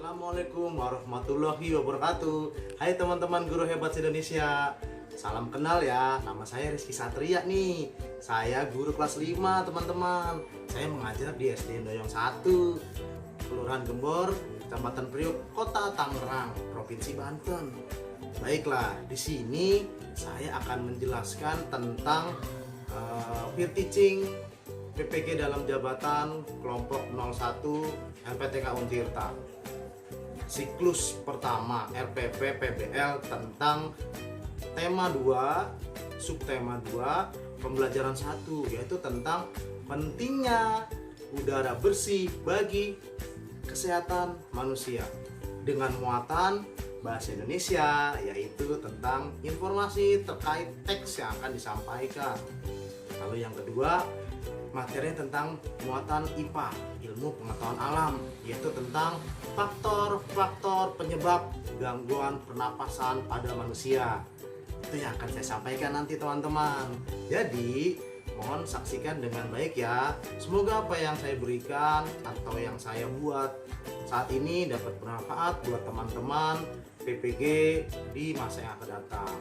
Assalamualaikum warahmatullahi wabarakatuh. Hai teman-teman guru hebat Indonesia. Salam kenal ya, nama saya Rizky Satria nih. Saya guru kelas 5 teman-teman. Saya mengajar di SD Doyong 1, Kelurahan Gembor, Kecamatan Priok, Kota Tangerang, Provinsi Banten. Baiklah, di sini saya akan menjelaskan tentang peer teaching PPG dalam jabatan kelompok 01 LPTK Untirta. Siklus pertama RPP PBL tentang tema 2, subtema 2, pembelajaran 1, yaitu tentang pentingnya udara bersih bagi kesehatan manusia dengan muatan bahasa Indonesia, yaitu tentang informasi terkait teks yang akan disampaikan. Lalu yang kedua, materi tentang muatan IPA, ilmu pengetahuan alam, yaitu tentang faktor-faktor penyebab gangguan pernapasan pada manusia. Itu yang akan saya sampaikan nanti teman-teman. Jadi mohon saksikan dengan baik ya. Semoga apa yang saya berikan atau yang saya buat saat ini dapat bermanfaat buat teman-teman PPG di masa yang akan datang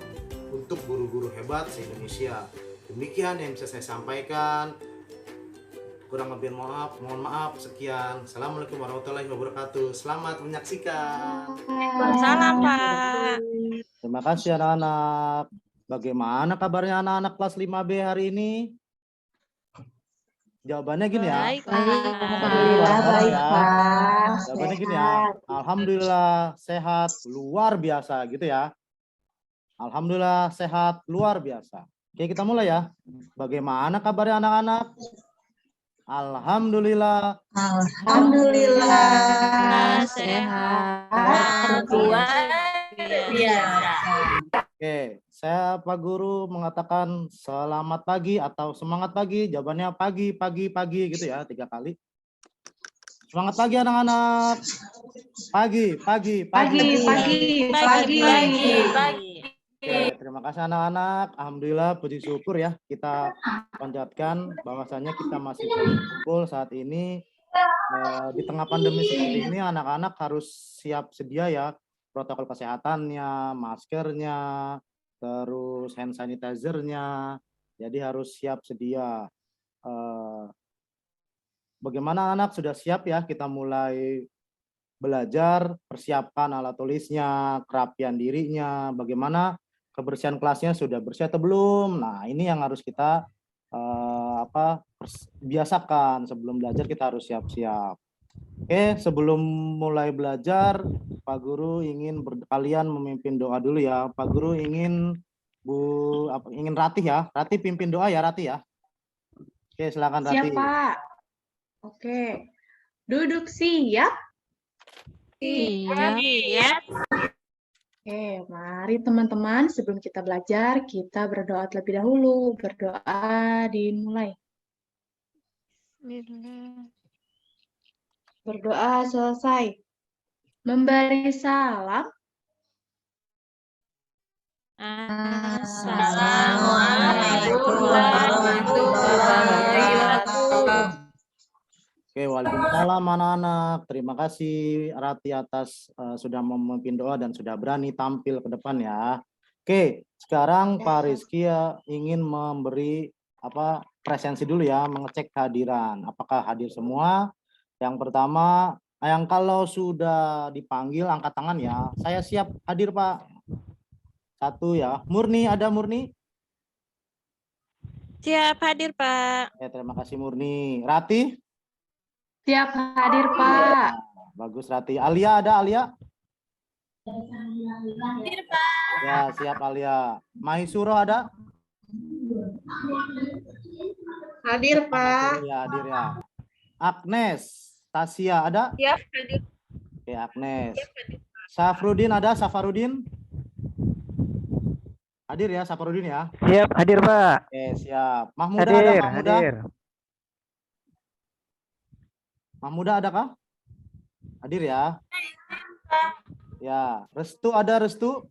untuk guru-guru hebat se-Indonesia. Demikian yang bisa saya sampaikan. Kurang lebih mohon maaf. Sekian. Assalamualaikum warahmatullahi wabarakatuh. Selamat menyaksikan. Salam, Pak. Terima kasih anak-anak. Bagaimana kabarnya anak-anak kelas 5B hari ini? Jawabannya gini ya. Baik, Pak. Alhamdulillah baik, Ya. Pak. Jawabannya gini ya. Alhamdulillah sehat luar biasa gitu ya. Alhamdulillah sehat luar biasa. Oke, kita mulai ya. Bagaimana kabarnya anak-anak? Alhamdulillah. Alhamdulillah Sehat luar biasa. Oke, saya Pak Guru mengatakan selamat pagi atau semangat pagi. Jawabannya pagi, pagi, pagi gitu ya, 3 kali. Semangat pagi anak-anak. Pagi, pagi, pagi. Pagi. Oke, terima kasih anak-anak. Alhamdulillah, puji syukur ya. Kita panjatkan bahwasanya kita masih berkumpul saat ini. Di tengah pandemi seperti ini, anak-anak harus siap sedia ya. Protokol kesehatannya, maskernya, terus hand sanitizer-nya. Jadi harus siap sedia. Bagaimana anak sudah siap ya? Kita mulai belajar, persiapkan alat tulisnya, kerapian dirinya, bagaimana kebersihan kelasnya sudah bersih atau belum. Nah, ini yang harus kita biasakan. Sebelum belajar kita harus siap-siap. Oke, sebelum mulai belajar, Pak Guru ingin kalian memimpin doa dulu ya. Pak Guru ingin ingin Ratih ya. Ratih pimpin doa ya, Ratih ya. Oke, silakan Ratih. Siap, Pak. Oke. Duduk siap. Iya. Oke, mari teman-teman sebelum kita belajar, kita berdoa terlebih dahulu. Berdoa dimulai. Berdoa selesai. Memberi salam. Assalamualaikum warahmatullahi wabarakatuh. Oke, waalaikumsalam anak-anak. Terima kasih Rati atas sudah memimpin doa dan sudah berani tampil ke depan ya. Oke, sekarang Pak Rizky ingin memberi presensi dulu ya, mengecek kehadiran. Apakah hadir semua? Yang pertama, yang kalau sudah dipanggil angkat tangan ya. Saya siap hadir, Pak. 1 ya. Murni, ada Murni? Siap hadir, Pak. Oke, terima kasih Murni. Rati? Siap hadir, Pak. Bagus Rati. Alia ada Alia? Hadir, Pak. Ya, siap Alia. Maisuro ada? Hadir, Pak. Ya, hadir ya. Agnes, Tasia ada? Siap hadir. Oke, Agnes. Safrudin ada? Safarudin? Hadir ya, Safarudin ya. Siap, hadir Pak. Oke, siap. Mahmuda ada? Mahmuda? Mahmuda ada kah? Hadir ya. Ya, Restu ada Restu?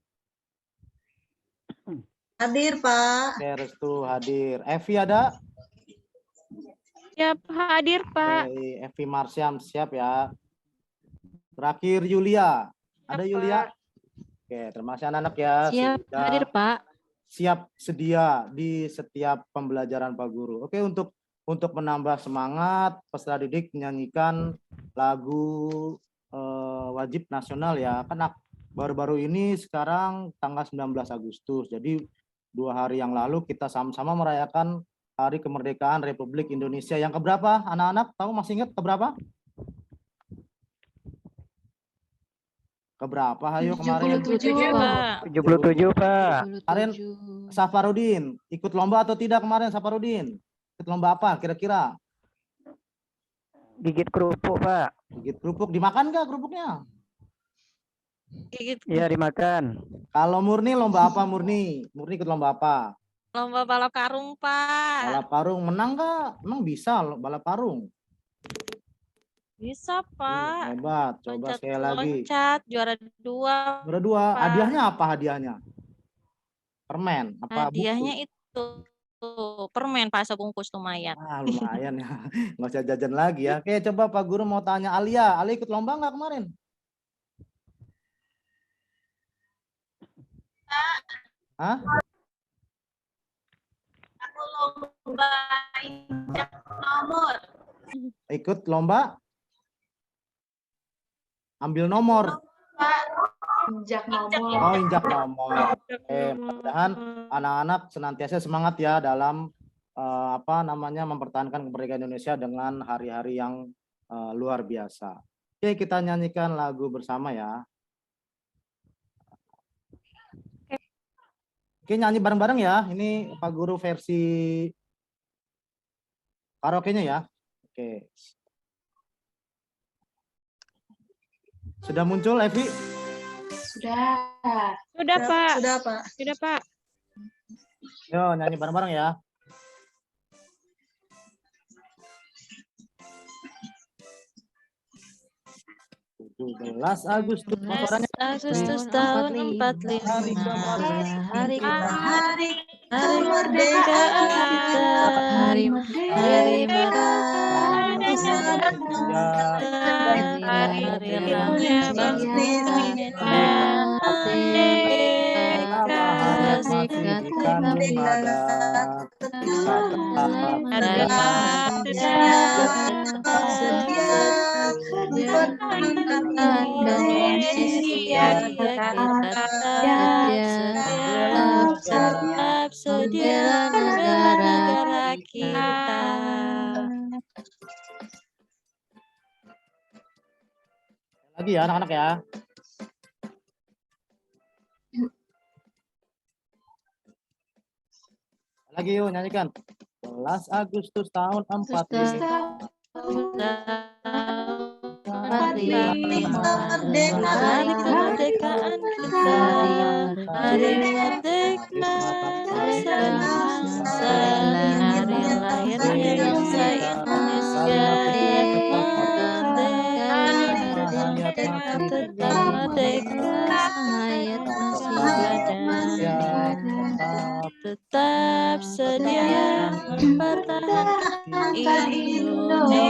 Hadir, Pak. Oke, Restu hadir. Evi ada? Siap hadir, Pak. Oke, Evi Marsyam siap ya. Terakhir Yulia. Ada Pak. Yulia? Oke, terima kasih anak-anak ya. Siap Sudah hadir, Pak. siap sedia di setiap pembelajaran Pak Guru. Oke, untuk menambah semangat, peserta didik menyanyikan lagu wajib nasional ya. Kan baru-baru ini sekarang tanggal 19 Agustus. Jadi 2 hari yang lalu kita sama-sama merayakan Hari Kemerdekaan Republik Indonesia. Yang keberapa? Anak-anak tahu, masih ingat keberapa? Keberapa? Ayo kemarin. 77, Pak. 77, Pak. Kemarin Safarudin ikut lomba atau tidak kemarin Safarudin? Ikut lomba apa kira-kira? Gigit kerupuk, Pak. Gigit kerupuk, dimakan nggak kerupuknya? Gigit Iya, dimakan. Kalau Murni lomba apa Murni? Murni ikut lomba apa? lomba balap karung, Pak. Balap karung, menang nggak? Emang bisa balap karung? Bisa, Pak. Hebat, coba sekali lagi. Loncat, juara 2. Juara 2, Pak. hadiahnya apa hadiahnya? Permen? Apa buku? Hadiahnya itu permen, Pak, sebungkus lumayan. Ah, lumayan ya, nggak usah jajan lagi ya. Oke, coba Pak Guru mau tanya Alia. Alia ikut lomba nggak kemarin? Hah? Aku lomba injak nomor. Ikut lomba? Ambil nomor. injak nomor. Oh, injak nomor. Mudah-mudahan anak-anak senantiasa semangat ya dalam mempertahankan kemerdekaan Indonesia dengan hari-hari yang luar biasa. Oke, kita nyanyikan lagu bersama ya. Oke, nyanyi bareng-bareng ya. Ini Pak Guru versi karaoke-nya ya. Oke. Sudah muncul, Evi? Sudah. Sudah, Pak. Sudah, Pak. Sudah, Pak. Yo, nyanyi bareng-bareng ya. Agustus, suaranya. Agustus tahun 45. Hari Kemerdekaan kemerdekaan kita. Hari hari lahirnya bangsa tetap sedia negara kita. Lagi ya anak-anak ya. Lagi yuk nyanyikan. 11 Agustus tahun 45. Hari kemerdekaan kita, hari merdeka bangsa, hari lahirnya bangsa Indonesia, tetap merdeka, hayat masih ada, tetap sedia mempertahankan Indonesia.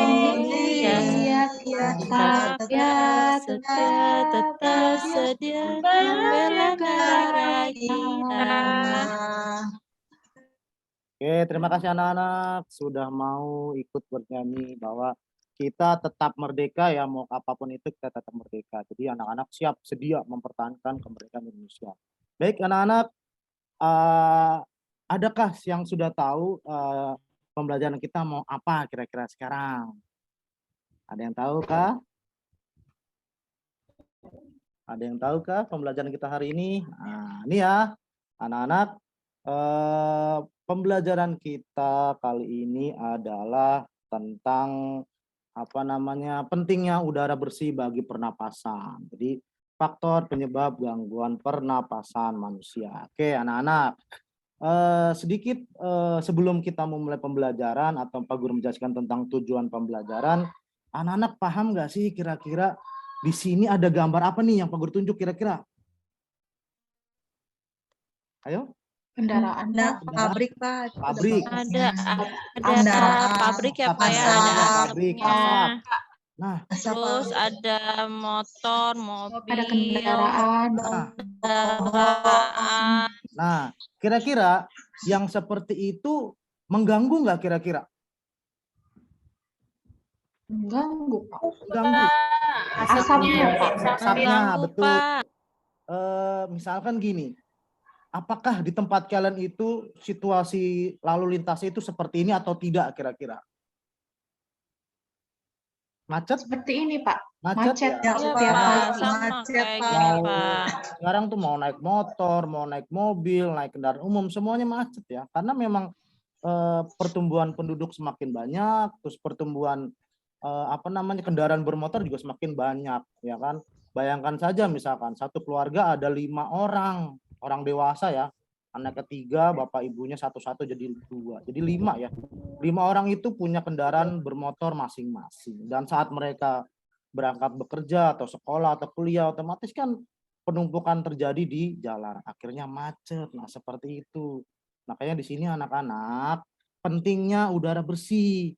Tetap sedia membela negara kita. Oke, terima kasih anak-anak sudah mau ikut bernyanyi bahwa kita tetap merdeka ya, mau apapun itu kita tetap merdeka. Jadi anak-anak siap sedia mempertahankan kemerdekaan Indonesia. Baik anak-anak, adakah yang sudah tahu pembelajaran kita mau apa kira-kira sekarang? Ada yang tahu kah? Ada yang tahu kah pembelajaran kita hari ini? Nah, ini ya anak-anak, pembelajaran kita kali ini adalah tentang pentingnya udara bersih bagi pernapasan. Jadi faktor penyebab gangguan pernapasan manusia. Oke anak-anak, sedikit sebelum kita memulai pembelajaran atau Pak Guru menjelaskan tentang tujuan pembelajaran, anak-anak paham nggak sih kira-kira di sini ada gambar apa nih yang Pak Guru tunjuk kira-kira? Ayo. Kendaraan. Pabrik, Pak. Pabrik. Ada Kendaraan. pabrik ya, Pak ya, Ada ada pabrik, asapnya. Nah, Terus ada motor, Ada mobil, kendaraan. kendaraan. nah, kira-kira yang seperti itu mengganggu nggak kira-kira? Mengganggu, Pak. Mengganggu. Asapnya ya, Pak. Asapnya, Mengganggu, betul. Pak. Misalkan gini, apakah di tempat kalian itu situasi lalu lintasnya itu seperti ini atau tidak kira-kira? Macet? Seperti ini, Pak. Macet Macet ya? Iya, setiap Pak. pagi. Sama Macet, kayak Pak. gini, Mau Pak. sekarang tuh mau naik motor, mau naik mobil, naik kendaraan umum, semuanya macet ya. Karena memang pertumbuhan penduduk semakin banyak, terus pertumbuhan kendaraan bermotor juga semakin banyak, ya kan? Bayangkan saja misalkan satu keluarga ada 5 orang dewasa ya, anak ketiga, bapak ibunya satu-satu jadi 2, jadi 5 ya. 5 orang itu punya kendaraan bermotor masing-masing, dan saat mereka berangkat bekerja atau sekolah atau kuliah, otomatis kan penumpukan terjadi di jalan, akhirnya macet. Nah, seperti itu. Makanya di sini anak-anak, pentingnya udara bersih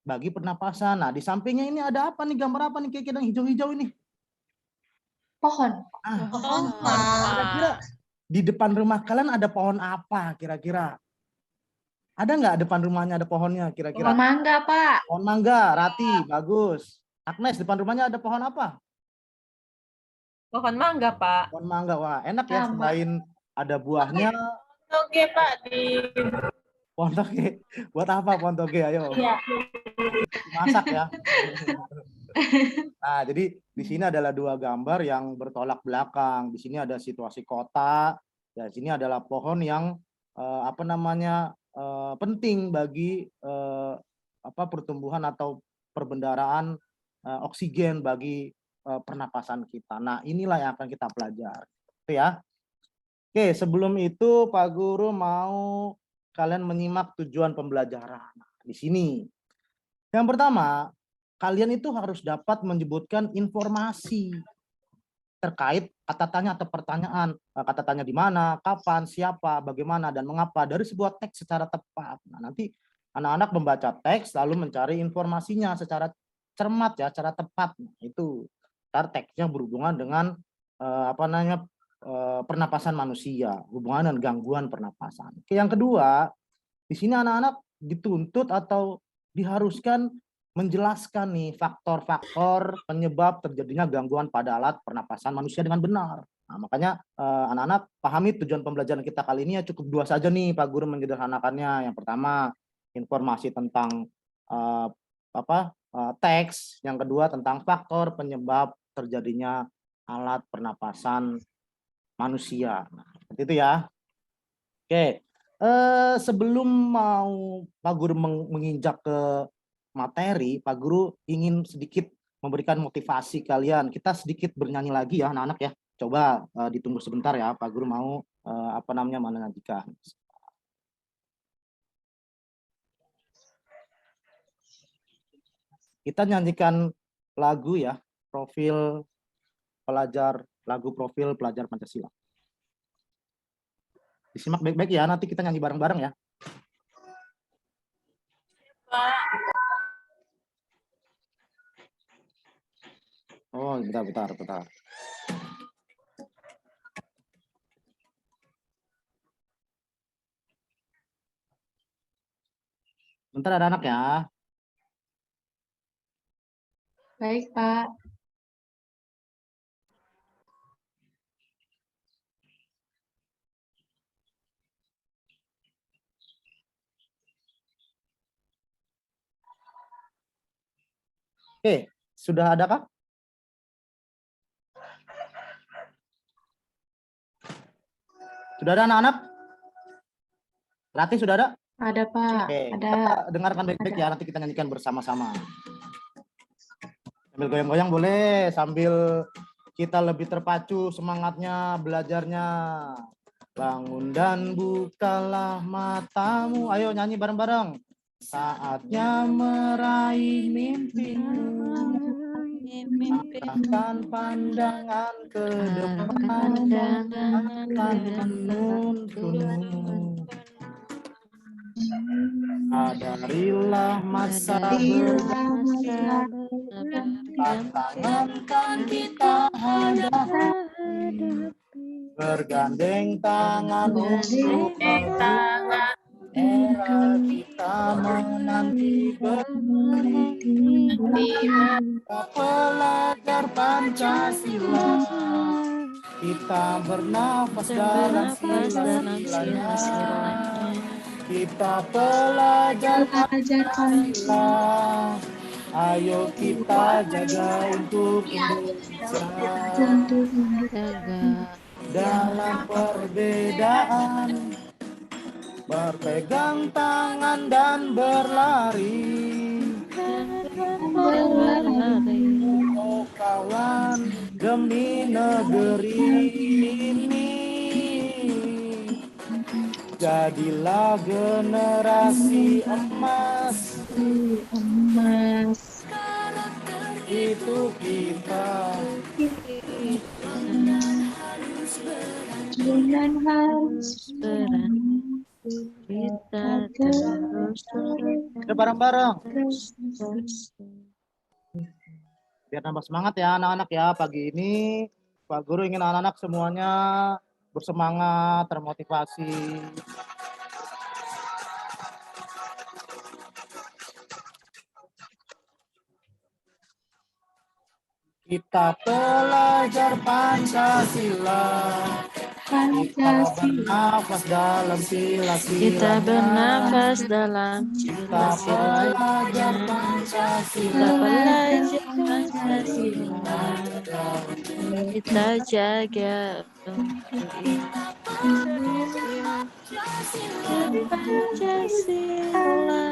bagi pernapasan. Nah, di sampingnya ini ada apa nih, gambar apa nih kayak yang hijau-hijau ini? Pohon. Ah, Pohon, kira-kira Pak. di depan rumah kalian ada pohon apa kira-kira? Ada nggak depan rumahnya ada pohonnya Pohon kira-kira? mangga, Pak. Pohon mangga, Rati, bagus. Agnes, depan rumahnya ada pohon apa? Pohon mangga, Pak. Pohon mangga, wah enak ya, Sama. selain ada buahnya. Oke, Pak. Pohon toge, buat apa pohon toge? Ayo. Iya. Masak ya. Nah, jadi di sini adalah 2 gambar yang bertolak belakang. Di sini ada situasi kota, ya di sini adalah pohon yang penting bagi pertumbuhan atau perbendaharaan oksigen bagi pernapasan kita. Nah, inilah yang akan kita pelajari. Oke ya. Oke, sebelum itu Pak Guru mau kalian menyimak tujuan pembelajaran. Nah, di sini. Yang pertama, kalian itu harus dapat menyebutkan informasi terkait kata tanya atau pertanyaan. Kata tanya di mana, kapan, siapa, bagaimana, dan mengapa dari sebuah teks secara tepat. Nah, nanti anak-anak membaca teks lalu mencari informasinya secara cermat ya, secara tepat. Nah, itu ntar teksnya berhubungan dengan pernapasan manusia, hubungan dengan gangguan pernapasan. Oke, yang kedua, di sini anak-anak dituntut atau diharuskan menjelaskan nih faktor-faktor penyebab terjadinya gangguan pada alat pernapasan manusia dengan benar. Nah, makanya anak-anak pahami tujuan pembelajaran kita kali ini ya cukup 2 saja nih Pak Guru menyederhanakannya. Yang pertama, informasi tentang teks, yang kedua tentang faktor penyebab terjadinya alat pernapasan manusia. Nah, seperti itu ya. Oke, sebelum mau Pak Guru menginjak ke materi, Pak Guru ingin sedikit memberikan motivasi kalian. Kita sedikit bernyanyi lagi ya anak-anak ya. Coba ditunggu sebentar ya, Pak Guru mau menyanyikan. Kita nyanyikan lagu ya, lagu profil pelajar Pancasila. Disimak baik-baik ya, nanti kita nyanyi bareng-bareng ya. Oh, bentar. Bentar ada anak ya. Baik, Pak. Oke, sudah ada Kak? Sudah ada anak-anak? Rati sudah ada? Ada, Pak. Oke, Ada. kita dengarkan baik-baik ya, nanti kita nyanyikan bersama-sama. Sambil goyang-goyang boleh, sambil kita lebih terpacu semangatnya belajarnya. Bangun dan bukalah matamu. Ayo nyanyi bareng-bareng. Saatnya meraih mimpimu. Arahkan pandangan ke depan akan menuntunmu. Sadarilah masa berlalu tangan kan kita hadapi, bergandeng tangan untuk tangan era kita menanti kita pelajar Pancasila, kita bernafas dalam sila-silanya, kita pelajar Pancasila, ayo kita jaga untuk Indonesia. Dalam perbedaan, berpegang tangan dan berlari. Oh kawan, demi negeri ini, jadilah generasi emas. Itu kita. Jangan harus kita terus Kita bareng-bareng. Biar nambah semangat ya anak-anak ya. Pagi ini Pak Guru ingin anak-anak semuanya bersemangat, termotivasi. Kita pelajar Pancasila, kita bernafas dalam sila-silanya. kita bernafas dalam Kita pelajar Pancasila, belajar Pancasila, kita jaga Pancasila,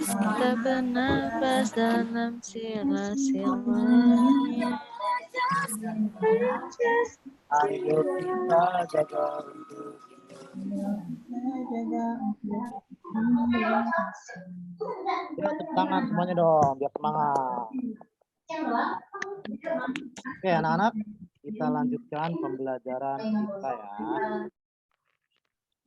kita bernafas dalam sila-sila. ayo kita jaga. Ya, tepuk tangan semuanya dong, biar semangat. Oke anak-anak, kita lanjutkan pembelajaran kita ya.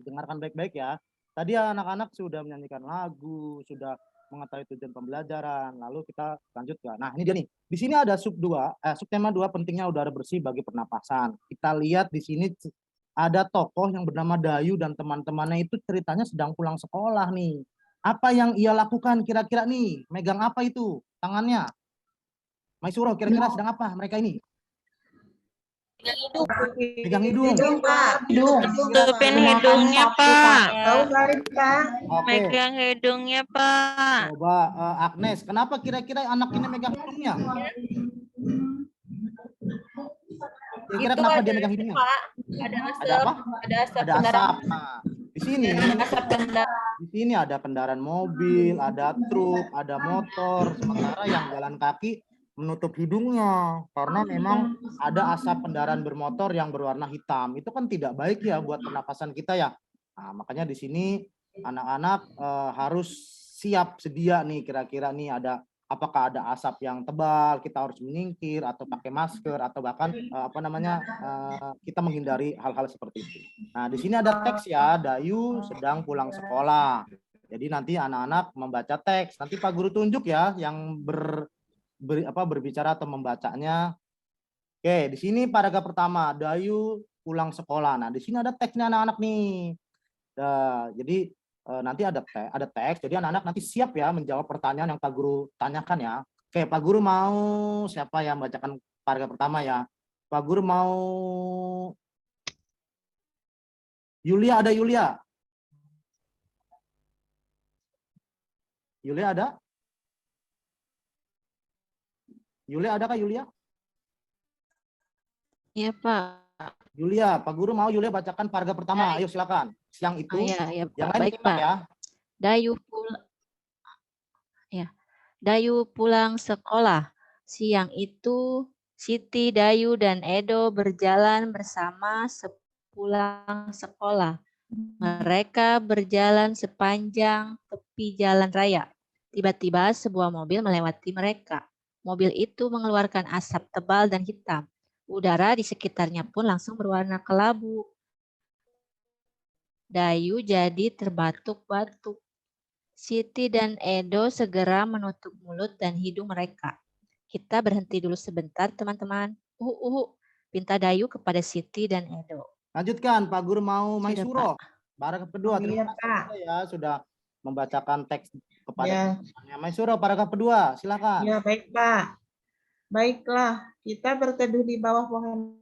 Dengarkan baik-baik ya. Tadi anak-anak sudah menyanyikan lagu, sudah mengetahui tujuan pembelajaran, lalu kita lanjut ya. Nah ini dia nih, di sini ada subtema 2 pentingnya udara bersih bagi pernapasan. Kita lihat di sini ada tokoh yang bernama Dayu dan teman-temannya itu ceritanya sedang pulang sekolah nih. Apa yang ia lakukan kira-kira nih? Megang apa itu tangannya? Maisuro kira-kira sedang apa mereka ini? Pegang hidung. Tutupin hidungnya, Pak. Oke. Megang hidungnya, Pak. Coba Agnes, kenapa kira-kira anak ini megang hidungnya? Kira-kira Itu kenapa ada dia megang hidungnya? Pak, ada asap, Ada apa? ada asap Ada kendaraan, asap. Nah, di sini, asap kendaraan. di sini ada kendaraan mobil, ada truk, ada motor. Sementara yang jalan kaki menutup hidungnya karena memang ada asap kendaraan bermotor yang berwarna hitam. Itu kan tidak baik ya buat pernapasan kita ya. Nah, makanya di sini anak-anak harus siap sedia nih kira-kira nih ada apakah ada asap yang tebal, kita harus menyingkir atau pakai masker atau bahkan kita menghindari hal-hal seperti itu. Nah, di sini ada teks ya, Dayu sedang pulang sekolah. Jadi nanti anak-anak membaca teks. Nanti Pak Guru tunjuk ya yang berbicara atau membacanya. Oke, di sini paragraf pertama, Dayu pulang sekolah. Nah, di sini ada teksnya anak-anak nih. Jadi nanti ada teks. Jadi anak-anak nanti siap ya menjawab pertanyaan yang Pak Guru tanyakan ya. Oke, Pak Guru mau siapa yang membacakan paragraf pertama ya? Pak Guru mau Yulia, ada Yulia? Yulia ada? Yulia ada kah Yulia? Iya, Pak. Yulia, Pak Guru mau Yulia bacakan paragraf pertama. Ayo silakan. Siang itu. Oh, iya, Yang Pak. lain Baik, simak Pak. ya. Dayu pulang sekolah. Siang itu Siti, Dayu, dan Edo berjalan bersama sepulang sekolah. Mereka berjalan sepanjang tepi jalan raya. Tiba-tiba sebuah mobil melewati mereka. Mobil itu mengeluarkan asap tebal dan hitam. Udara di sekitarnya pun langsung berwarna kelabu. Dayu jadi terbatuk-batuk. Siti dan Edo segera menutup mulut dan hidung mereka. Kita berhenti dulu sebentar, teman-teman. Pinta Dayu kepada Siti dan Edo. Lanjutkan, Pak Guru mau Sudah, Maisuro. Paragraf kedua, Iya, terima kasih Pak. juga ya sudah membacakan teks kepada Ya. teman-temannya. Maisuro, paragraf kedua, silakan. Ya, baik, Pak. Baiklah, kita berteduh di bawah pohon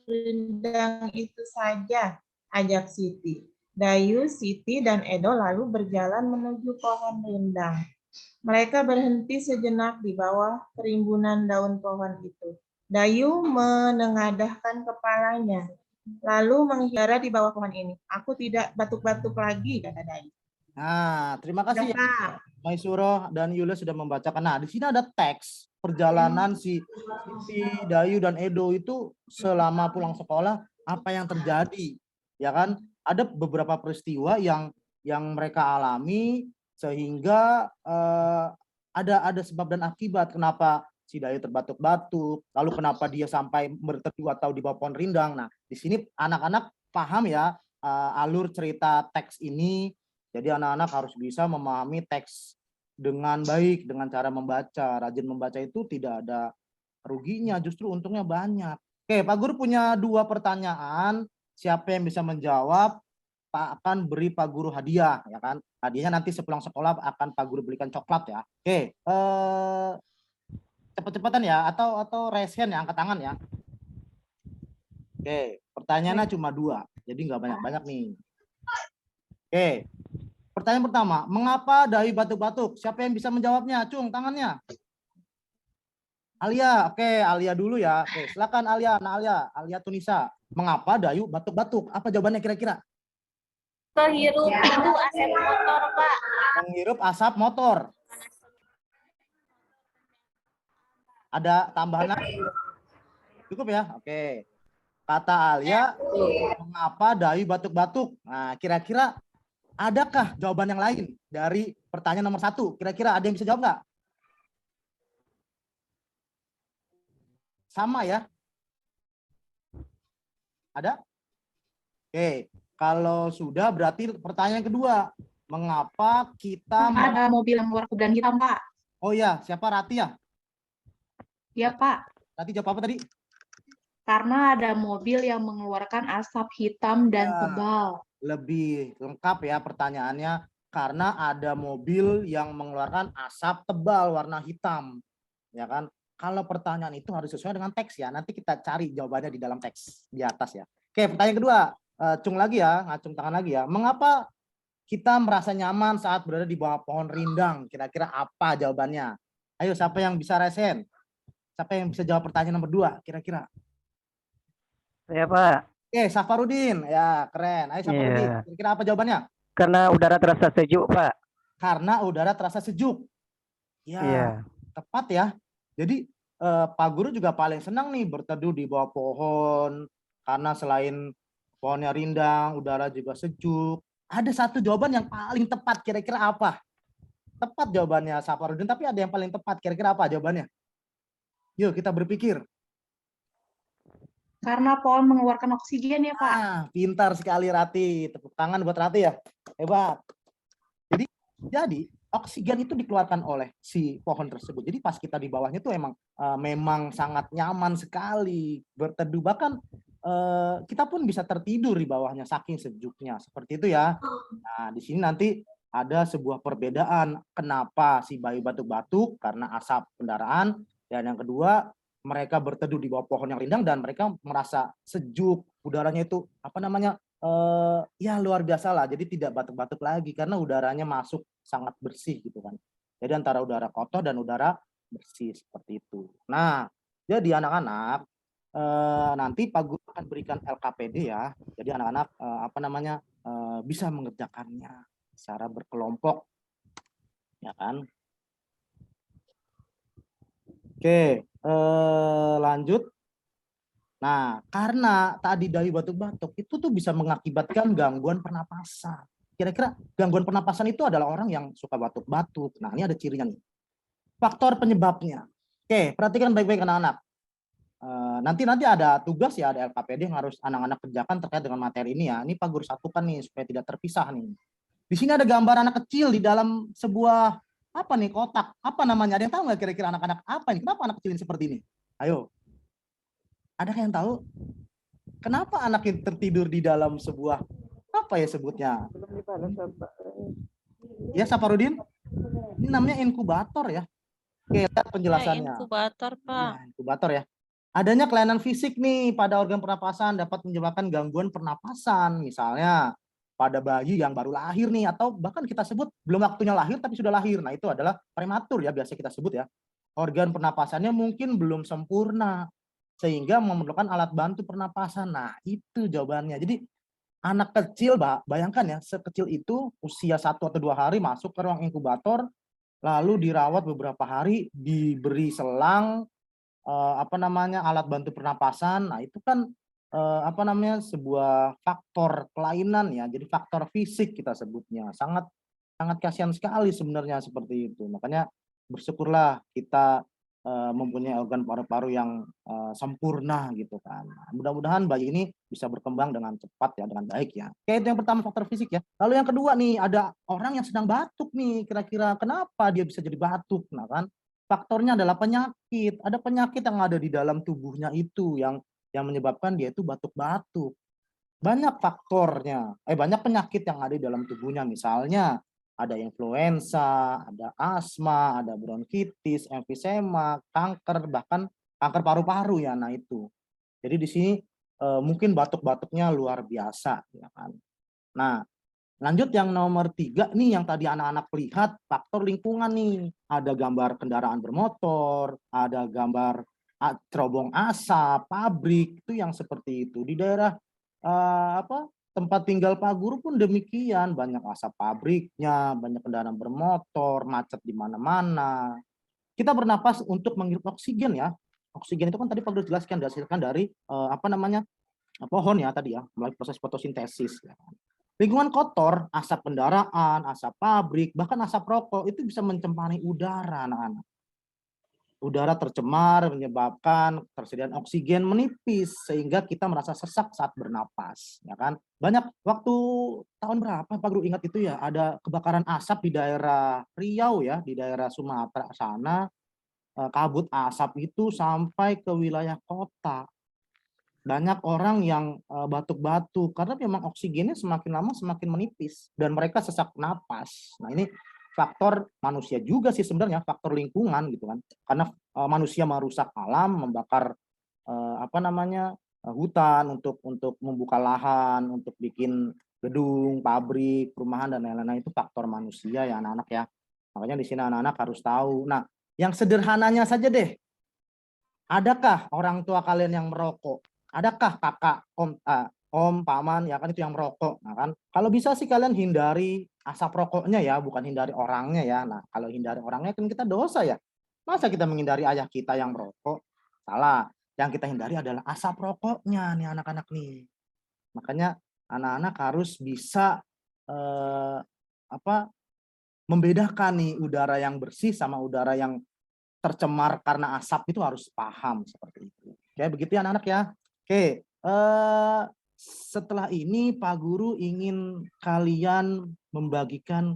rindang itu saja, ajak Siti. Dayu, Siti, dan Edo lalu berjalan menuju pohon rindang. Mereka berhenti sejenak di bawah kerimbunan daun pohon itu. Dayu menengadahkan kepalanya, lalu menghindar di bawah pohon ini. Aku tidak batuk-batuk lagi, kata Dayu. Nah, terima Ya, kasih ya. Pak. Maisuro dan Yulia sudah membacakan. Nah, di sini ada teks perjalanan si Siti, Dayu, dan Edo itu selama pulang sekolah, apa yang terjadi. Ya kan? Ada beberapa peristiwa yang mereka alami sehingga ada sebab dan akibat kenapa si Dayu terbatuk-batuk, lalu kenapa dia sampai berteduh atau di bawah pohon rindang. Nah, di sini anak-anak paham ya alur cerita teks ini. Jadi anak-anak harus bisa memahami teks dengan baik, dengan cara membaca. Rajin membaca itu tidak ada ruginya, justru untungnya banyak. Oke, Pak Guru punya 2 pertanyaan. Siapa yang bisa menjawab, Pak akan beri Pak Guru hadiah, ya kan? Hadiahnya nanti sepulang sekolah akan Pak Guru belikan coklat ya. Oke, cepet-cepetan ya, atau raise hand ya, angkat tangan ya. Oke, pertanyaannya cuma 2, jadi nggak banyak-banyak nih. Oke. Pertanyaan pertama, mengapa Dayu batuk-batuk? Siapa yang bisa menjawabnya? Cung, tangannya. Alia, oke, Alia dulu ya. Oke, silakan Alia. Nah, Alia Tunisa. Mengapa Dayu batuk-batuk? Apa jawabannya kira-kira? Kehirup itu asap motor, Pak. Menghirup asap motor. Ada tambahan lagi? Cukup ya? Oke. Kata Alia, mengapa Dayu batuk-batuk? Nah, kira-kira adakah jawaban yang lain dari pertanyaan nomor 1? Kira-kira ada yang bisa jawab nggak? Sama ya? Ada? Oke, kalau sudah berarti pertanyaan kedua. Mengapa kita... Ada mobil yang keluar kuburan hitam, Pak. Oh iya, siapa? Rati ya? Ya, Pak. Rati jawab apa tadi? Karena ada mobil yang mengeluarkan asap hitam dan Ya. tebal. Lebih lengkap ya pertanyaannya, karena ada mobil yang mengeluarkan asap tebal warna hitam, ya kan? Kalau pertanyaan itu harus sesuai dengan teks ya. Nanti kita cari jawabannya di dalam teks di atas ya. Oke, pertanyaan kedua, cung lagi ya, ngacung tangan lagi ya. Mengapa kita merasa nyaman saat berada di bawah pohon rindang? Kira-kira apa jawabannya? Ayo, siapa yang bisa resen? Siapa yang bisa jawab pertanyaan nomor 2? Kira-kira? Saya, Pak. Oke, Safarudin. Ya, keren. Ayo, Safarudin. Iya. Kira-kira apa jawabannya? Karena udara terasa sejuk, Pak. Karena udara terasa sejuk. Ya, Iya. tepat ya. Jadi Pak Guru juga paling senang nih berteduh di bawah pohon. Karena selain pohonnya rindang, udara juga sejuk. Ada satu jawaban yang paling tepat. Kira-kira apa? Tepat jawabannya Safarudin, tapi ada yang paling tepat. Kira-kira apa jawabannya? Yuk kita berpikir. Karena pohon mengeluarkan oksigen ya, Pak. Ah, pintar sekali Rati. Tepuk tangan buat Rati ya. Hebat. Jadi oksigen itu dikeluarkan oleh si pohon tersebut. Jadi pas kita di bawahnya tuh memang sangat nyaman sekali berteduh. Bahkan kita pun bisa tertidur di bawahnya saking sejuknya. Seperti itu ya. Nah, di sini nanti ada sebuah perbedaan. Kenapa si bayi batuk-batuk? Karena asap kendaraan. Dan yang kedua, mereka berteduh di bawah pohon yang rindang dan mereka merasa sejuk, udaranya itu ya luar biasa lah. Jadi tidak batuk-batuk lagi karena udaranya masuk sangat bersih gitu kan. Jadi antara udara kotor dan udara bersih seperti itu. Nah, jadi anak-anak nanti Pak Guru akan berikan LKPD ya. Jadi anak-anak bisa mengerjakannya secara berkelompok, ya kan? Oke, lanjut. Nah, karena tadi Dayu batuk-batuk itu tuh bisa mengakibatkan gangguan pernapasan. Kira-kira gangguan pernapasan itu adalah orang yang suka batuk-batuk. Nah, ini ada cirinya nih. Faktor penyebabnya. Oke, perhatikan baik-baik anak-anak. Nanti ada tugas ya, ada LKPD yang harus anak-anak kerjakan terkait dengan materi ini ya. Ini Pak Guru satukan nih supaya tidak terpisah nih. Di sini ada gambar anak kecil di dalam sebuah Apa nih kotak? Apa namanya? Ada yang tahu nggak kira-kira anak-anak apa ini? Kenapa anak kecil ini seperti ini? Ayo. Ada yang tahu? Kenapa anak ini tertidur di dalam sebuah apa ya sebutnya? Ya, Saparudin? Ini namanya inkubator ya. Oke, lihat penjelasannya. Inkubator, Pak. Ya, inkubator ya. Adanya kelainan fisik nih pada organ pernapasan dapat menyebabkan gangguan pernapasan. Misalnya pada bayi yang baru lahir nih, atau bahkan kita sebut belum waktunya lahir tapi sudah lahir. Nah, itu adalah prematur ya, biasa kita sebut ya. Organ pernapasannya mungkin belum sempurna sehingga memerlukan alat bantu pernapasan. Nah, itu jawabannya. Jadi anak kecil, bayangkan ya, sekecil itu usia 1 atau 2 hari masuk ke ruang inkubator, lalu dirawat beberapa hari, diberi selang alat bantu pernapasan. Nah, itu kan sebuah faktor kelainan ya. Jadi faktor fisik kita sebutnya. Sangat kasihan sekali sebenarnya seperti itu. Makanya bersyukurlah kita mempunyai organ paru-paru yang sempurna gitu kan. Nah, mudah-mudahan bayi ini bisa berkembang dengan cepat ya, dengan baik ya. Oke, itu yang pertama, faktor fisik ya. Lalu yang kedua nih, ada orang yang sedang batuk nih. Kira-kira kenapa dia bisa jadi batuk? Nah kan, faktornya adalah penyakit. Ada penyakit yang ada di dalam tubuhnya itu yang menyebabkan dia itu batuk-batuk. Banyak faktornya, banyak penyakit yang ada di dalam tubuhnya. Misalnya ada influenza, ada asma, ada bronkitis, emfisema, kanker, bahkan kanker paru-paru ya. Nah itu. Jadi di sini mungkin batuk-batuknya luar biasa ya kan. Nah, lanjut yang nomor 3 nih, yang tadi anak-anak lihat, faktor lingkungan nih. Ada gambar kendaraan bermotor, ada gambar cerobong asap, pabrik, itu yang seperti itu. Di daerah tempat tinggal Pak Guru pun demikian, banyak asap pabriknya, banyak kendaraan bermotor, macet di mana-mana. Kita bernapas untuk menghirup oksigen ya. Oksigen itu kan tadi Pak Guru jelaskan dihasilkan dari pohon ya tadi ya, melalui proses fotosintesis ya. Lingkungan kotor, asap kendaraan, asap pabrik, bahkan asap rokok itu bisa mencemari udara anak-anak. Udara tercemar menyebabkan tersediaan oksigen menipis sehingga kita merasa sesak saat bernapas, ya kan? Banyak waktu tahun berapa Pak Guru ingat itu ya, ada kebakaran asap di daerah Riau ya, di daerah Sumatera sana, kabut asap itu sampai ke wilayah kota. Banyak orang yang batuk-batuk karena memang oksigennya semakin lama semakin menipis dan mereka sesak napas. Nah, ini faktor manusia juga sih sebenarnya, faktor lingkungan gitu kan. Karena manusia merusak alam, membakar hutan untuk membuka lahan, untuk bikin gedung, pabrik, perumahan dan lain-lain, itu faktor manusia ya anak-anak ya. Makanya di sini anak-anak harus tahu. Nah, yang sederhananya saja deh. Adakah orang tua kalian yang merokok? Adakah kakak, om, paman, ya kan itu yang merokok. Nah kan, kalau bisa sih kalian hindari asap rokoknya ya, bukan hindari orangnya ya. Nah, kalau hindari orangnya kan kita dosa ya. Masa kita menghindari ayah kita yang merokok? Salah. Yang kita hindari adalah asap rokoknya nih anak-anak nih. Makanya anak-anak harus bisa membedakan nih udara yang bersih sama udara yang tercemar karena asap, itu harus paham seperti itu. Oke, begitu ya anak-anak ya. Oke, setelah ini Pak Guru ingin kalian membagikan,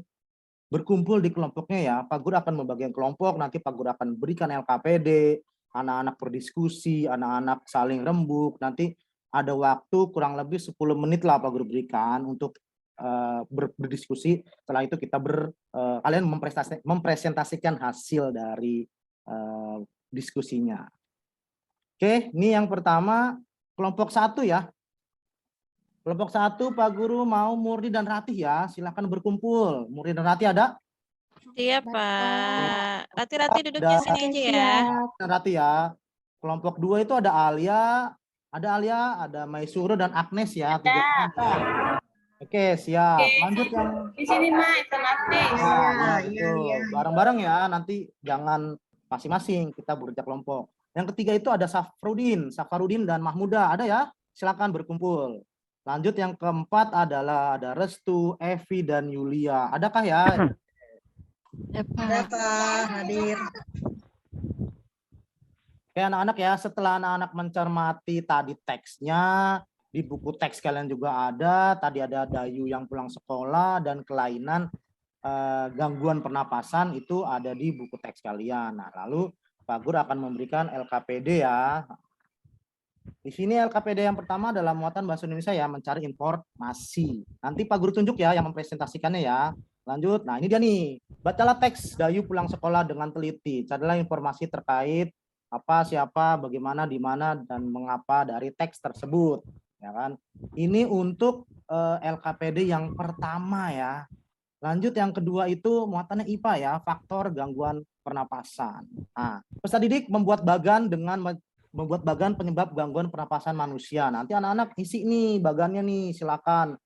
berkumpul di kelompoknya ya. Pak Guru akan membagikan kelompok, nanti Pak Guru akan berikan LKPD, anak-anak berdiskusi, anak-anak saling rembuk. Nanti ada waktu kurang lebih 10 menit lah Pak Guru berikan untuk berdiskusi. Setelah itu kita kalian mempresentasikan hasil dari diskusinya. Oke, ini yang pertama kelompok 1 ya. Kelompok 1 Pak Guru mau Murni dan Ratih ya. Silakan berkumpul. Murni dan Ratih ada? Iya, Pak. Rati-rati duduknya sini aja ya. Dan Ratih ya. Kelompok 2 itu ada Alia, ada Maisuro dan Agnes ya. Oke, siap. Lanjut yang Di sini Mak, sama Agnes. Iya. Bareng-bareng ya, nanti jangan masing-masing, kita bekerja kelompok. Yang ketiga itu ada Safarudin dan Mahmuda, ada ya? Silakan berkumpul. Lanjut yang keempat adalah ada Restu, Evi dan Yulia. Adakah ya? Ada Pak, hadir. Oke anak-anak ya, setelah anak-anak mencermati tadi teksnya, di buku teks kalian juga ada, tadi ada Dayu yang pulang sekolah dan kelainan. gangguan pernapasan itu ada di buku teks kalian. Nah, lalu Pak Guru akan memberikan LKPD ya. Di sini LKPD yang pertama adalah muatan bahasa Indonesia ya, mencari informasi. Nanti Pak Guru tunjuk ya yang mempresentasikannya ya. Lanjut, nah ini dia nih. Bacalah teks Dayu pulang sekolah dengan teliti. Carilah informasi terkait apa, siapa, bagaimana, di mana, dan mengapa dari teks tersebut. Ya kan? Ini untuk LKPD yang pertama ya. Lanjut yang kedua itu muatannya IPA ya, faktor gangguan pernapasan. Nah, peserta didik membuat bagan penyebab gangguan pernapasan manusia. Nanti anak-anak isi nih bagannya nih, silakan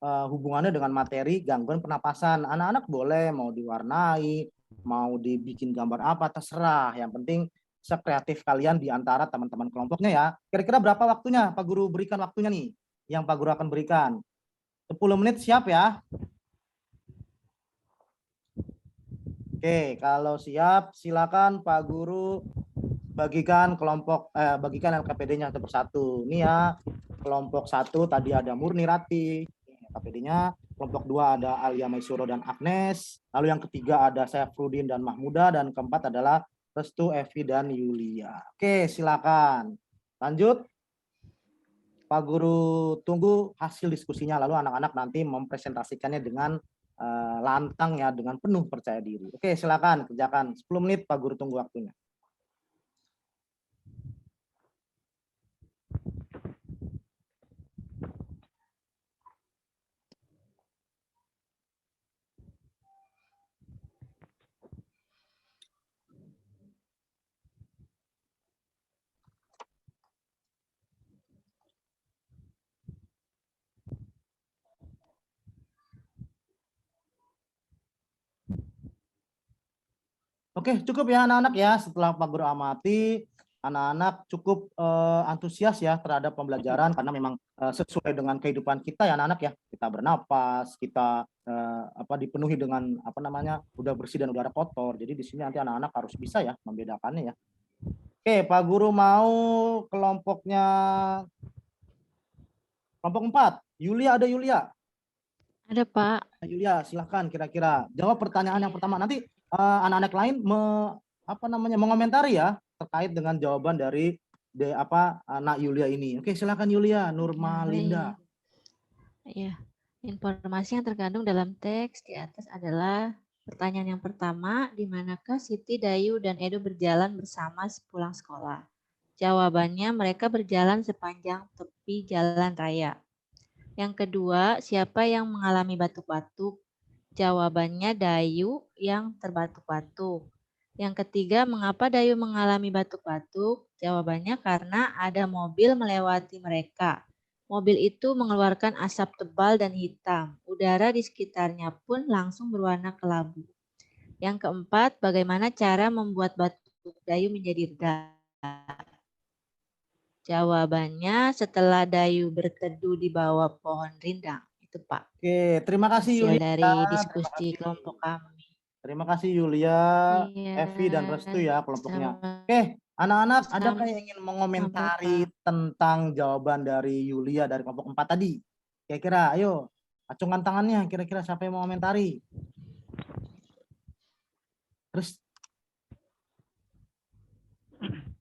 hubungannya dengan materi gangguan pernapasan. Anak-anak boleh mau diwarnai, mau dibikin gambar apa terserah. Yang penting sekreatif kalian di antara teman-teman kelompoknya ya. Kira-kira berapa waktunya Pak Guru berikan waktunya nih? Yang Pak Guru akan berikan. 10 menit siap ya? Oke, kalau siap silakan Pak Guru bagikan bagikan LKPD-nya satu persatu. Ini ya, kelompok 1 tadi ada Murni Rati, LKPD-nya. Kelompok 2 ada Alia Maisuro dan Agnes. Lalu yang ketiga ada Syafruddin dan Mahmuda, dan keempat adalah Restu, Evi, dan Yulia. Oke, silakan. Lanjut. Pak Guru tunggu hasil diskusinya, lalu anak-anak nanti mempresentasikannya dengan lantang ya, dengan penuh percaya diri. Oke, silakan kerjakan. 10 menit Pak Guru tunggu waktunya. Oke, cukup ya anak-anak ya. Setelah Pak Guru amati, anak-anak cukup antusias ya terhadap pembelajaran, karena memang sesuai dengan kehidupan kita ya anak-anak ya. Kita bernapas, kita dipenuhi dengan udara bersih dan udara kotor. Jadi di sini nanti anak-anak harus bisa ya membedakannya ya. Oke, Pak Guru mau kelompoknya kelompok 4. Yulia, ada Yulia? Ada, Pak. Yulia, silahkan kira-kira jawab pertanyaan yang pertama. Nanti anak-anak lain mengomentari ya terkait dengan jawaban dari anak Yulia ini. Oke, silakan Yulia, Nurmalinda. Iya. Informasi yang terkandung dalam teks di atas adalah pertanyaan yang pertama, di manakah Siti, Dayu, dan Edo berjalan bersama sepulang sekolah? Jawabannya, mereka berjalan sepanjang tepi jalan raya. Yang kedua, siapa yang mengalami batuk-batuk? Jawabannya Dayu yang terbatuk-batuk. Yang ketiga, mengapa Dayu mengalami batuk-batuk? Jawabannya karena ada mobil melewati mereka. Mobil itu mengeluarkan asap tebal dan hitam. Udara di sekitarnya pun langsung berwarna kelabu. Yang keempat, bagaimana cara membuat batuk Dayu menjadi reda? Jawabannya setelah Dayu berteduh di bawah pohon rindang. Itu Pak. Oke, terima kasih Hasil Yulia. dari diskusi kelompok kami. Terima kasih Yulia, Evi, dan Restu ya kelompoknya. Oke, anak-anak ada yang ingin mengomentari tentang jawaban dari Yulia dari kelompok 4 tadi? Kira-kira, ayo acungkan tangannya. Kira-kira siapa yang mau komentari? Terus,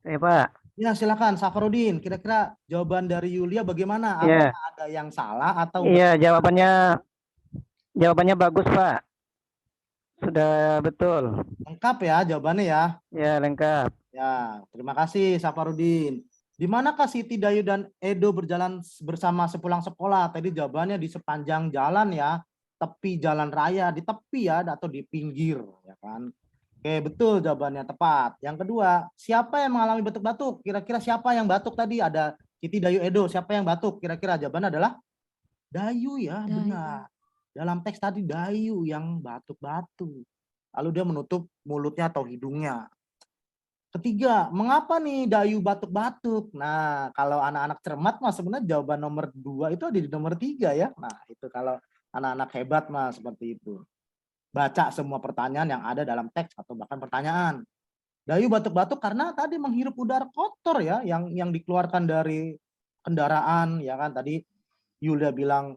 Pak. ya silakan Safarudin. Kira-kira jawaban dari Yulia bagaimana? Iya. Apakah ada yang salah atau? Iya, jawabannya bagus Pak. Sudah betul. Lengkap ya jawabannya ya? Ya, lengkap. Ya, terima kasih Safarudin. Di manakah Siti, Dayu, dan Edo berjalan bersama sepulang sekolah? Tadi jawabannya di sepanjang jalan ya, tepi jalan raya, di tepi ya, atau di pinggir, ya kan? Oke, betul jawabannya tepat. Yang kedua, siapa yang mengalami batuk-batuk? Kira-kira siapa yang batuk tadi? Ada Siti, Dayu, Edo. Siapa yang batuk? Kira-kira jawabannya adalah Dayu ya, benar. Dalam teks tadi Dayu yang batuk-batuk. Lalu dia menutup mulutnya atau hidungnya. Ketiga, mengapa nih Dayu batuk-batuk? Nah, kalau anak-anak cermat mah sebenarnya jawaban nomor 2 itu ada di nomor 3 ya. Nah, itu kalau anak-anak hebat mah seperti itu. Baca semua pertanyaan yang ada dalam teks atau bahkan pertanyaan. Dayu batuk-batuk karena tadi menghirup udara kotor ya yang dikeluarkan dari kendaraan ya kan. Tadi Yulia bilang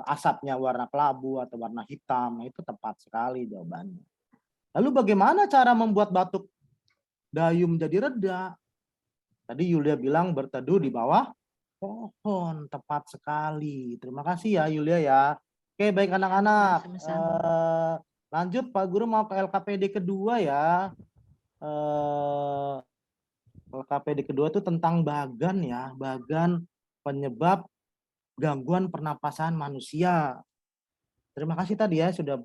asapnya warna kelabu atau warna hitam. Itu tepat sekali jawabannya. Lalu bagaimana cara membuat batuk dayung menjadi reda? Tadi Yulia bilang berteduh di bawah pohon. Tepat sekali. Terima kasih ya Yulia ya. Oke, baik anak-anak. Sama-sama. Lanjut Pak Guru mau ke LKPD kedua ya. LKPD kedua itu tentang bagan ya, bagan penyebab gangguan pernapasan manusia. Terima kasih tadi ya sudah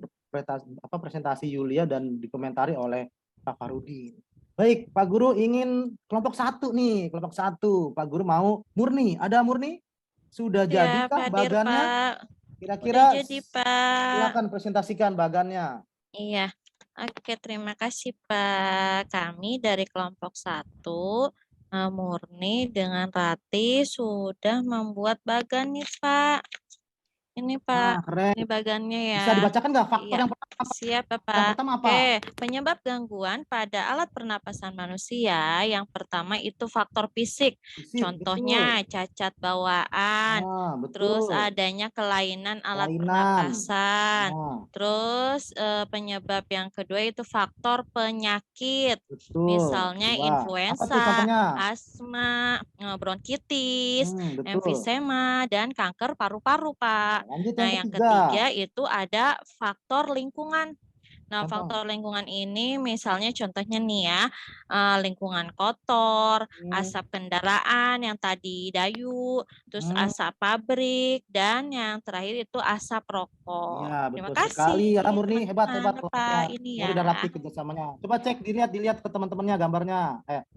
presentasi Yulia dan dikomentari oleh Pak Farudin. Baik, Pak Guru ingin kelompok 1 nih, kelompok 1. Pak Guru mau Murni, ada Murni? Sudah Ya, jadikah hadir, bagannya? Pak. Kira-kira Udah jadi, Pak. silakan presentasikan bagannya. Iya. Oke, terima kasih, Pak. Kami dari kelompok 1, Murni dengan Rati sudah membuat bagan nih, Pak. Ini, Wah, Pak. keren. Ini bagannya ya. Bisa dibacakan nggak faktor Iya. yang pertama? Siap, Yang Pak. pertama apa? Oke, penyebab gangguan pada alat pernapasan manusia yang pertama itu faktor fisik. Fisik, Contohnya cacat bawaan, terus betul. adanya kelainan alat Kelainan. pernapasan. Nah, Terus penyebab yang kedua itu faktor penyakit. betul. Misalnya Dua. Apa tuh influenza, contohnya? asma, bronkitis, Betul. emfisema, dan kanker paru-paru, Pak. Lanjut Nah, yang yang ketiga. ketiga itu ada faktor lingkungan. Nah, Contoh. faktor lingkungan ini misalnya contohnya nih ya, lingkungan kotor, asap kendaraan yang tadi Dayu, terus asap pabrik, dan yang terakhir itu asap rokok. Iya, Terima betul kasih sekali. Ya, Murni hebat teman-teman, Pak kelompoknya. ini Murni dan ya. Rati kerjasamanya. Coba cek, dilihat ke teman-temannya gambarnya,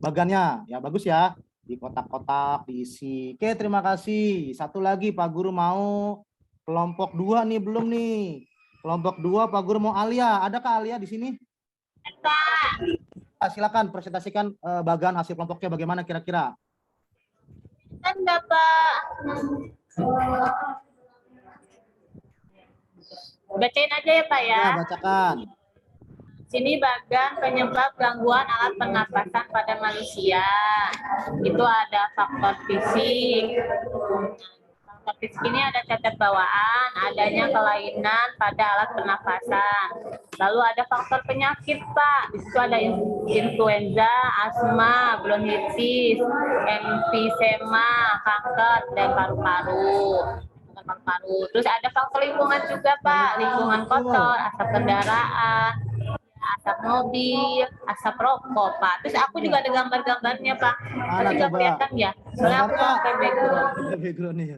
bagannya. Ya, bagus ya. Di kotak-kotak diisi. Oke, terima kasih. Satu lagi Pak Guru mau kelompok 2 nih, belum nih. Kelompok 2 Pak Guru mau Alia. Adakah Alia di sini? Pak. Silakan presentasikan bagan hasil kelompoknya bagaimana kira-kira. Kan Bapak. Bacain aja ya Pak ya. Ya, bacakan. Sini bagan penyebab gangguan alat pernapasan pada manusia. Itu ada faktor fisik. Faktor fisik ini ada cacat bawaan, adanya kelainan pada alat pernapasan. Lalu ada faktor penyakit, Pak. Di situ ada influenza, asma, bronkitis, emfisema, kanker, dan paru-paru. Terus ada faktor lingkungan juga, Pak. Lingkungan kotor, asap kendaraan, asap mobil, asap rokok, Pak. Terus aku juga ada gambar-gambarnya, Pak. Tapi nggak kelihatan ya. Soalnya aku pakai background. Background nih.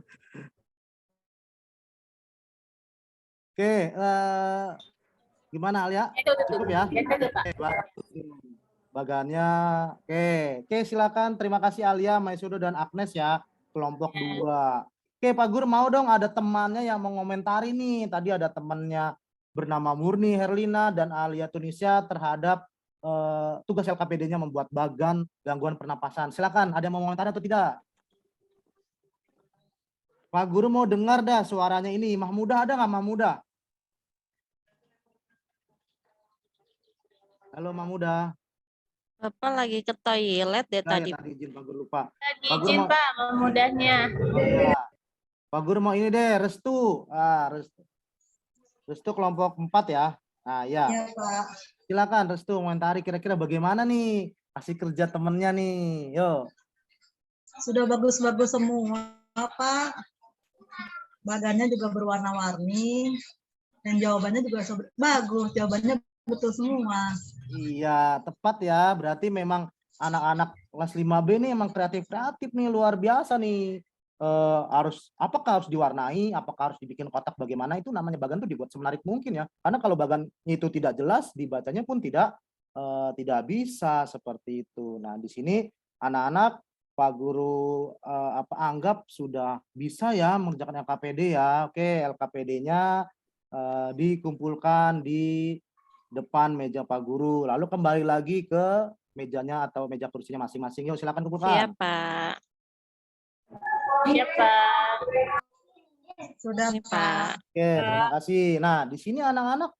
Oke, gimana Alia? Cukup ya? Bagannya. Oke, silakan. Terima kasih Alia, Maisudo dan Agnes ya. Kelompok 2. Oke, Pak Guru mau dong ada temannya yang mengomentari nih. Tadi ada temannya bernama Murni Herlina dan Alia Tunisia terhadap tugas LKPD-nya membuat bagan gangguan pernapasan. Silakan, ada yang mau mengomentari atau tidak? Pak Guru mau dengar dah suaranya ini. Mahmudah ada nggak Mahmudah? Halo Mahmudah. Bapak lagi ke toilet deh tadi. Ya, tadi izin Pak Guru lupa. Lagi izin Pak, Mahmudahnya. Ya. Pak Guru mau ini deh, Restu. Restu kelompok 4 ya. Nah, ya. Ya, Pak. Silakan Restu komentari kira-kira bagaimana nih hasil kerja temennya nih. Yo. Sudah bagus-bagus semua, Pak. Bagannya juga berwarna-warni dan jawabannya juga bagus. Jawabannya betul semua. Iya, tepat ya. Berarti memang anak-anak kelas 5B nih emang kreatif-kreatif nih, luar biasa nih. Apakah harus diwarnai, apakah harus dibikin kotak, bagaimana, itu namanya bagan tuh dibuat semenarik mungkin ya. Karena kalau bagan itu tidak jelas, dibacanya pun tidak bisa seperti itu. Nah, di sini anak-anak Pak Guru anggap sudah bisa ya mengerjakan LKPD ya. Oke, LKPD-nya dikumpulkan di depan meja Pak Guru, lalu kembali lagi ke mejanya atau meja kursinya masing-masing. Yuk, silakan kumpulkan. Siap, Pak. Siap, Pak. Sudah, Pak. Oke, terima kasih. Nah, di sini anak-anak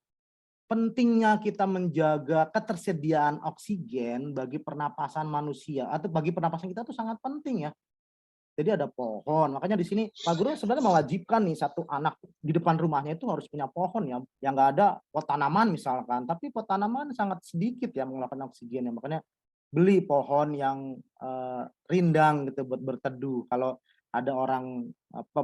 pentingnya kita menjaga ketersediaan oksigen bagi pernapasan manusia atau bagi pernapasan kita itu sangat penting ya. Jadi ada pohon. Makanya di sini Pak Guru sebenarnya mewajibkan nih satu anak di depan rumahnya itu harus punya pohon ya. Yang nggak ada pot tanaman misalkan. Tapi pot tanaman sangat sedikit ya mengeluarkan oksigen ya. Makanya beli pohon yang rindang gitu buat berteduh. Kalau ada orang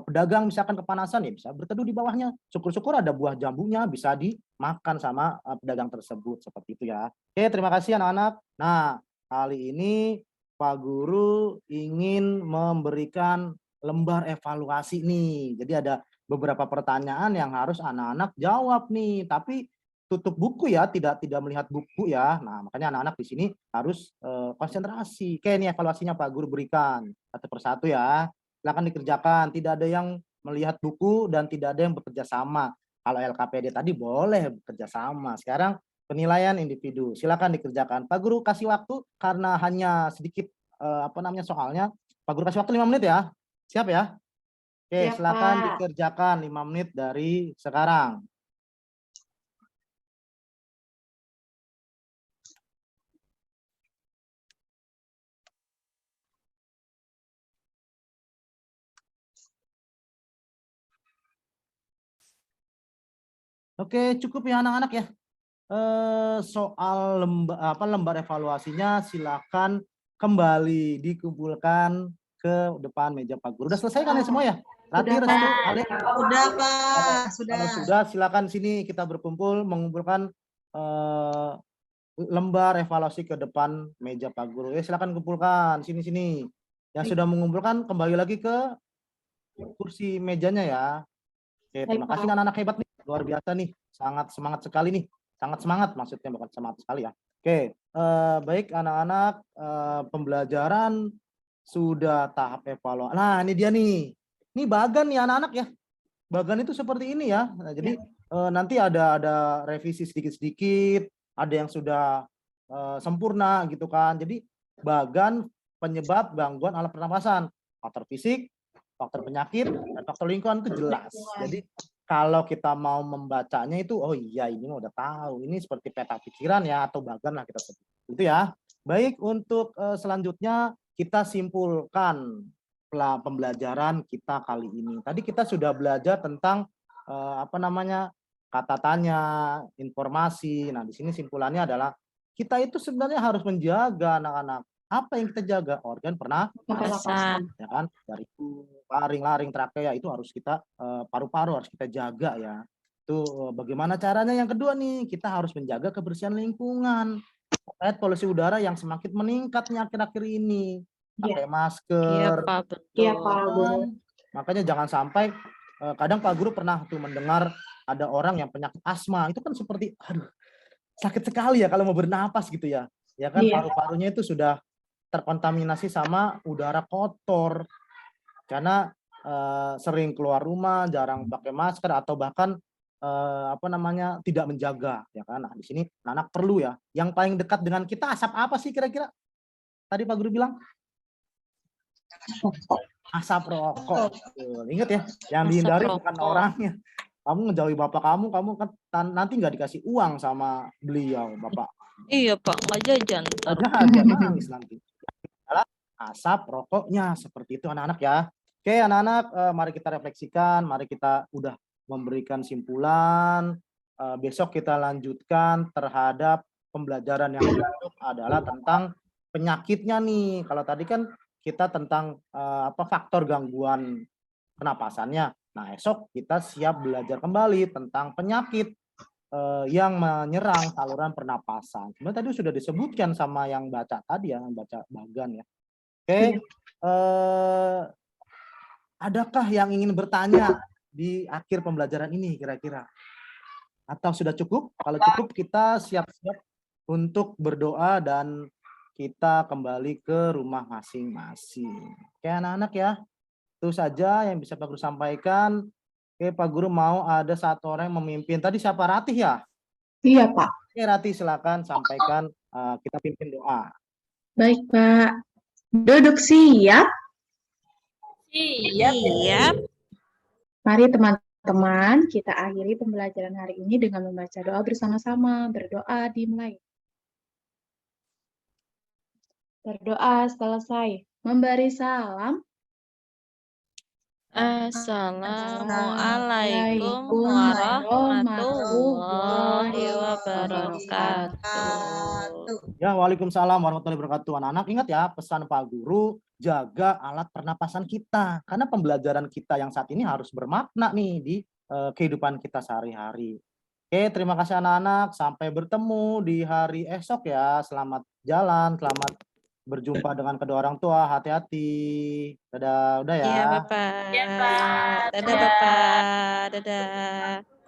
pedagang misalkan kepanasan ya bisa berteduh di bawahnya. Syukur-syukur ada buah jambunya bisa dimakan sama pedagang tersebut seperti itu ya. Oke, terima kasih anak-anak. Nah, kali ini Pak Guru ingin memberikan lembar evaluasi nih. Jadi ada beberapa pertanyaan yang harus anak-anak jawab nih. Tapi tutup buku ya, tidak melihat buku ya. Nah, makanya anak-anak di sini harus konsentrasi. Oke, ini evaluasinya Pak Guru berikan satu persatu ya. Silakan dikerjakan. Tidak ada yang melihat buku dan tidak ada yang bekerja sama. Kalau LKPD tadi boleh bekerja sama. Sekarang penilaian individu. Silakan dikerjakan. Pak Guru kasih waktu karena hanya sedikit soalnya. Pak Guru kasih waktu 5 menit ya. Siap ya? Oke, Siap, silakan Pak. dikerjakan 5 menit dari sekarang. Oke, cukup ya anak-anak ya. Soal lembar evaluasinya silakan kembali dikumpulkan ke depan meja Pak Guru. Udah selesai kan ya semua ya? Rati, Sudah, Restu, Pak. Alek? Sudah, Pak. Sudah. Kalau sudah silakan sini kita berkumpul mengumpulkan lembar evaluasi ke depan meja Pak Guru. Silakan kumpulkan sini. Yang sudah mengumpulkan kembali lagi ke kursi mejanya ya. Oke, terima kasih anak-anak hebat nih. Luar biasa nih. Sangat semangat sekali nih. Sangat semangat maksudnya, bukan semangat sekali ya. Oke, baik anak-anak, pembelajaran sudah tahap evaluasi. Nah, ini dia nih. Ini bagan nih anak-anak ya. Bagan itu seperti ini ya. Nah, jadi nanti ada revisi sedikit-sedikit, ada yang sudah sempurna gitu kan. Jadi bagan penyebab gangguan alat pernapasan, faktor fisik, faktor penyakit, dan faktor lingkungan itu jelas. Jadi kalau kita mau membacanya itu, oh iya ini udah tahu, ini seperti peta pikiran ya atau bagan lah kita sebut. Itu ya. Baik, untuk selanjutnya kita simpulkan pembelajaran kita kali ini. Tadi kita sudah belajar tentang kata tanya, informasi. Nah, di sini simpulannya adalah kita itu sebenarnya harus menjaga anak-anak. Apa yang kita jaga? Organ pernapasan, ya kan? Dari laring, trakea itu harus kita paru-paru harus kita jaga ya. Itu bagaimana caranya? Yang kedua nih, kita harus menjaga kebersihan lingkungan. Terkait polusi udara yang semakin meningkatnya akhir-akhir ini. Pakai masker. Iya, Pak Guru. Makanya jangan sampai kadang Pak Guru pernah tuh mendengar ada orang yang penyakit asma. Itu kan seperti aduh, sakit sekali ya kalau mau bernapas gitu ya. Ya kan paru-parunya itu sudah terkontaminasi sama udara kotor. Karena sering keluar rumah, jarang pakai masker atau bahkan tidak menjaga ya kan. Nah, di sini anak perlu ya. Yang paling dekat dengan kita asap apa sih kira-kira? Tadi Pak Guru bilang asap rokok. Ingat ya, yang dihindari bukan orangnya. Kamu ngejauhi bapak kamu kan nanti nggak dikasih uang sama beliau, bapak. Iya Pak, nggak jajan. Nangis nanti. Asap rokoknya seperti itu anak-anak ya. Oke anak-anak, mari kita refleksikan, mari kita udah memberikan simpulan. Besok kita lanjutkan terhadap pembelajaran yang besok adalah tentang penyakitnya nih. Kalau tadi kan kita tentang faktor gangguan pernapasannya. Nah, esok kita siap belajar kembali tentang penyakit yang menyerang saluran pernapasan. Sebenarnya tadi sudah disebutkan sama yang baca tadi ya, yang baca bagan ya. Oke, adakah yang ingin bertanya di akhir pembelajaran ini kira-kira? Atau sudah cukup? Kalau cukup kita siap-siap untuk berdoa dan kita kembali ke rumah masing-masing. Oke anak-anak ya, itu saja yang bisa Pak Guru sampaikan. Oke Pak Guru mau ada satu orang yang memimpin. Tadi siapa? Ratih ya? Iya Pak. Oke Ratih silakan sampaikan, kita pimpin doa. Baik Pak. Duduk siap. Siap. Mari teman-teman kita akhiri pembelajaran hari ini dengan membaca doa bersama-sama. Berdoa dimulai. Berdoa selesai. Memberi salam. Assalamualaikum Assalamualaikum warahmatullahi wabarakatuh. Ya, waalaikumsalam warahmatullahi wabarakatuh. Anak-anak ingat ya pesan Pak Guru, jaga alat pernapasan kita. Karena pembelajaran kita yang saat ini harus bermakna nih di kehidupan kita sehari-hari. Oke, terima kasih anak-anak. Sampai bertemu di hari esok ya. Selamat jalan, selamat berjumpa dengan kedua orang tua. Hati-hati. Dadah, udah ya. Iya, Bapak. Ya, Pak. Dadah, Bapak. Dadah.